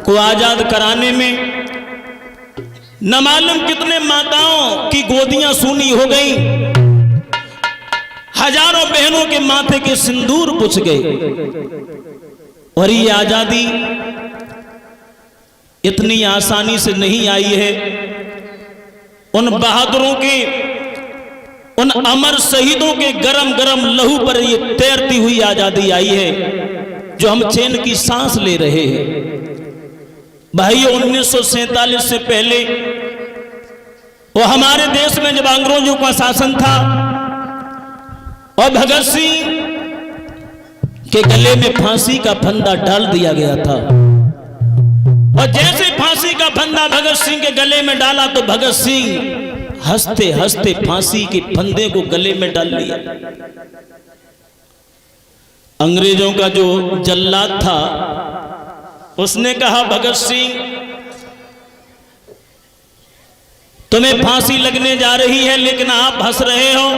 को आजाद कराने में न मालूम कितने माताओं की गोदियां सूनी हो गई, हजारों बहनों के माथे के सिंदूर बुझ गए। और ये आजादी इतनी आसानी से नहीं आई है। उन बहादुरों के, उन अमर शहीदों के गरम गरम लहू पर ये तैरती हुई आजादी आई है जो हम चैन की सांस ले रहे हैं। भाइयों, 1947 से पहले वो हमारे देश में जब अंग्रेजों का शासन था और भगत सिंह के गले में फांसी का फंदा डाल दिया गया था, और जैसे फांसी का फंदा भगत सिंह के गले में डाला तो भगत सिंह हंसते हंसते फांसी के फंदे को गले में डाल लिया। अंग्रेजों का जो जल्लाद था उसने कहा, भगत सिंह तुम्हें फांसी लगने जा रही है लेकिन आप हंस रहे हो।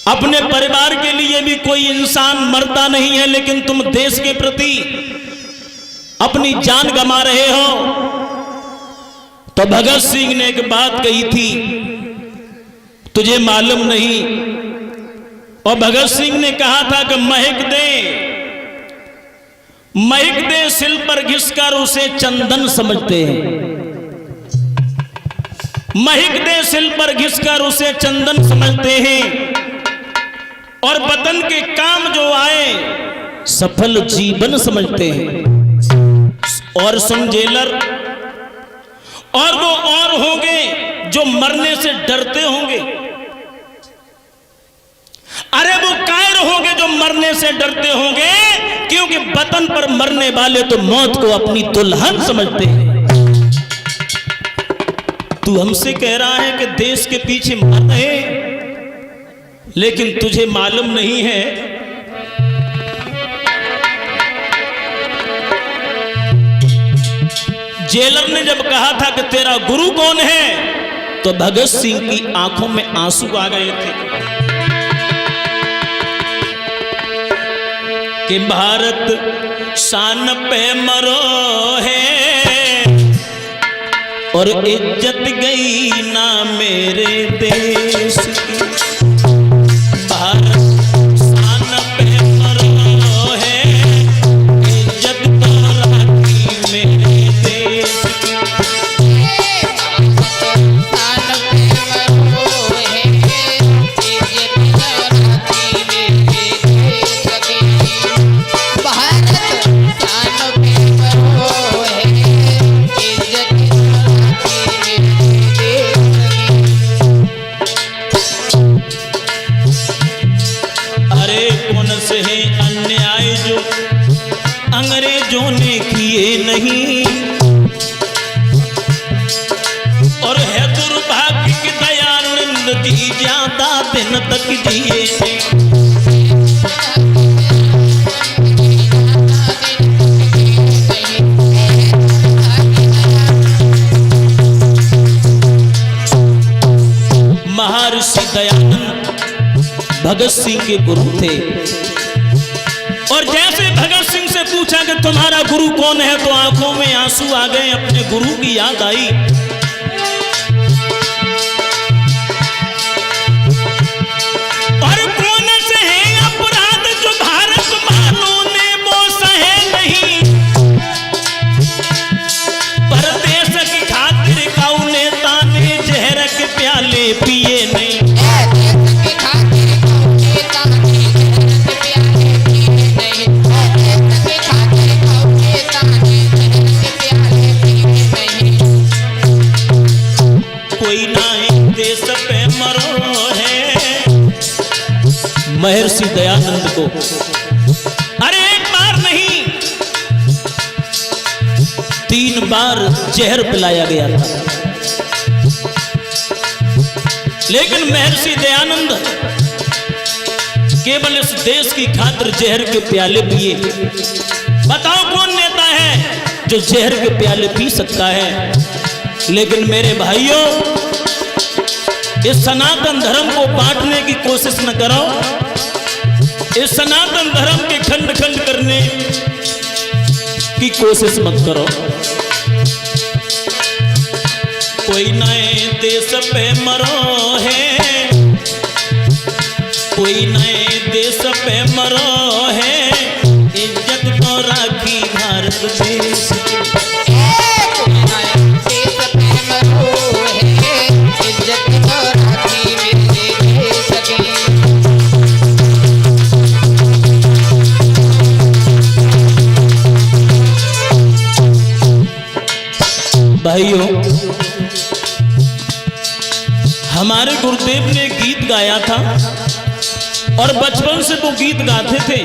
अपने परिवार के लिए भी कोई इंसान मरता नहीं है, लेकिन तुम देश के प्रति अपनी जान गंवा रहे हो। तो भगत सिंह ने एक बात कही थी, तुझे मालूम नहीं। और भगत सिंह ने कहा था कि महक दे सिल पर घिसकर उसे चंदन समझते हैं। महक दे सिल पर घिसकर उसे चंदन समझते हैं, और वतन के काम जो आए सफल जीवन समझते हैं। और सुन जेलर, और वो और होंगे जो मरने से डरते होंगे। अरे वो कायर होंगे जो मरने से डरते होंगे, क्योंकि वतन पर मरने वाले तो मौत को अपनी दुल्हन समझते हैं। तू हमसे कह रहा है कि देश के पीछे मर रहे, लेकिन तुझे मालूम नहीं है जेलर ने जब कहा था कि तेरा गुरु कौन है, तो भगत सिंह की आंखों में आंसू आ गए थे कि भारत शान पे मरो है और इज्जत गई ना मेरे देश की। अंग्रेजों ने किए नहीं, और है दुर्भाग्य कि दयानंद जी ज्यादा दिन तक जिए थे। महर्षि दयानंद भगत सिंह के गुरु थे, और जैसे भगत सिंह से पूछा कि तुम्हारा गुरु कौन है, तो आंखों में आंसू आ गए, अपने गुरु की याद आई। और कौन से है अपराध जो भारत वालों ने वो सहे नहीं, परदेश की खातिर काऊ नेता ने जहर के प्याले पिए नहीं। महर्षि दयानंद को अरे एक बार नहीं 3 बार जहर पिलाया गया था, लेकिन महर्षि दयानंद केवल इस देश की खातिर जहर के प्याले पिए। बताओ कौन नेता है जो जहर के प्याले पी सकता है? लेकिन मेरे भाइयों, इस सनातन धर्म को बांटने की कोशिश न करो। इस सनातन धर्म के खंड खंड करने की कोशिश मत करो। कोई नए देश पे मरो है, कोई नए देश पे मरो है, इज्जत तो राखी भारत देश की। भाइयों, हमारे गुरुदेव ने गीत गाया था और बचपन से वो गीत गाते थे।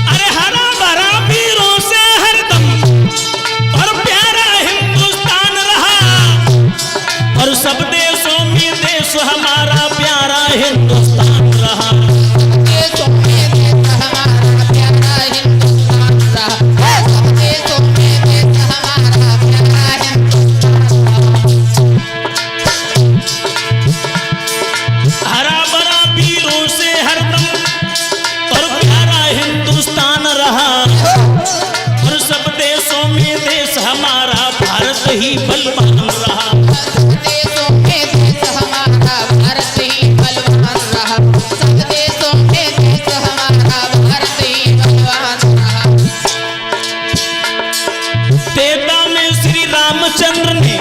अरे हरा भरा वीरों से हरदम और प्यारा हिंदुस्तान रहा, और सब देशों में देश हमारा प्यारा हिंदुस्तान रहा। ही बलवान रहा, देशों में देश हमारा भारत ही बलवान रहा, सब देशों में देश हमारा भारत ही बलवान रहा। त्रेता में श्री रामचंद्र ने,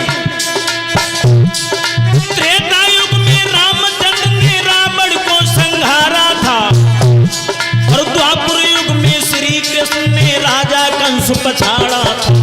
त्रेता युग में रामचंद्र ने रावण को संहारा था, और द्वापर युग में श्री कृष्ण ने राजा कंस पछाड़ा था।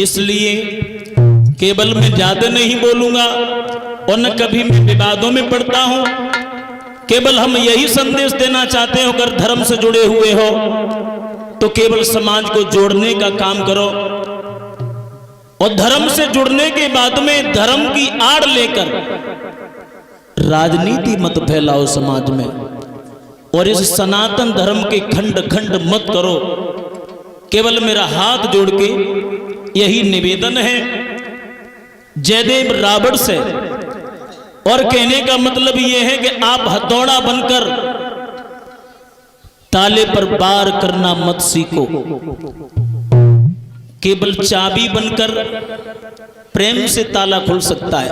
इसलिए केवल मैं ज्यादा नहीं बोलूंगा और न कभी मैं विवादों में पड़ता हूं। केवल हम यही संदेश देना चाहते हो, अगर धर्म से जुड़े हुए हो तो केवल समाज को जोड़ने का काम करो, और धर्म से जुड़ने के बाद में धर्म की आड़ लेकर राजनीति मत फैलाओ समाज में, और इस सनातन धर्म के खंड खंड मत करो। केवल मेरा हाथ जोड़ के यही निवेदन है जयदेव रावण से, और कहने का मतलब यह है कि आप हथौड़ा बनकर ताले पर वार करना मत सीखो, केवल चाबी बनकर प्रेम से ताला खुल सकता है।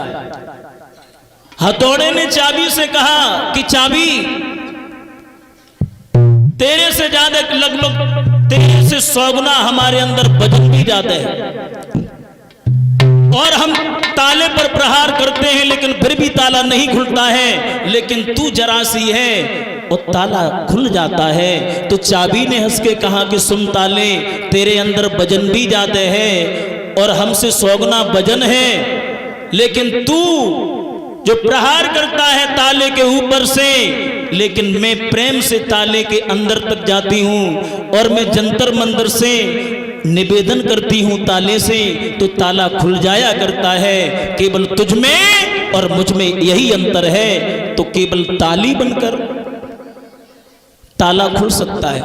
हथौड़े ने चाबी से कहा कि चाबी तेरे से ज्यादा, लगभग तेरे से 100 गुना हमारे अंदर वजन भी ज्यादा है, और हम ताले पर प्रहार करते हैं लेकिन फिर भी ताला नहीं खुलता है, लेकिन तू जरा सी है और ताला खुल जाता है। तो चाबी ने हंस के कहा कि सुन ताले, तेरे अंदर वजन भी ज्यादा है और हमसे 100 गुना वजन है, लेकिन तू जो प्रहार करता है ताले के ऊपर से, लेकिन मैं प्रेम से ताले के अंदर तक जाती हूं और मैं जंतर मंतर से निवेदन करती हूं ताले से, तो ताला खुल जाया करता है। केवल तुझ में और मुझ में यही अंतर है, तो केवल ताली बनकर ताला खुल सकता है।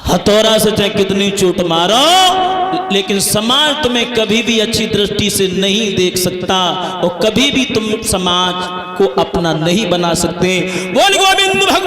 हथौड़ा से चाहे कितनी चोट मारो, लेकिन समाज तुम्हें कभी भी अच्छी दृष्टि से नहीं देख सकता, और कभी भी तुम समाज को अपना नहीं बना सकते। बोल गोविंद भगवान।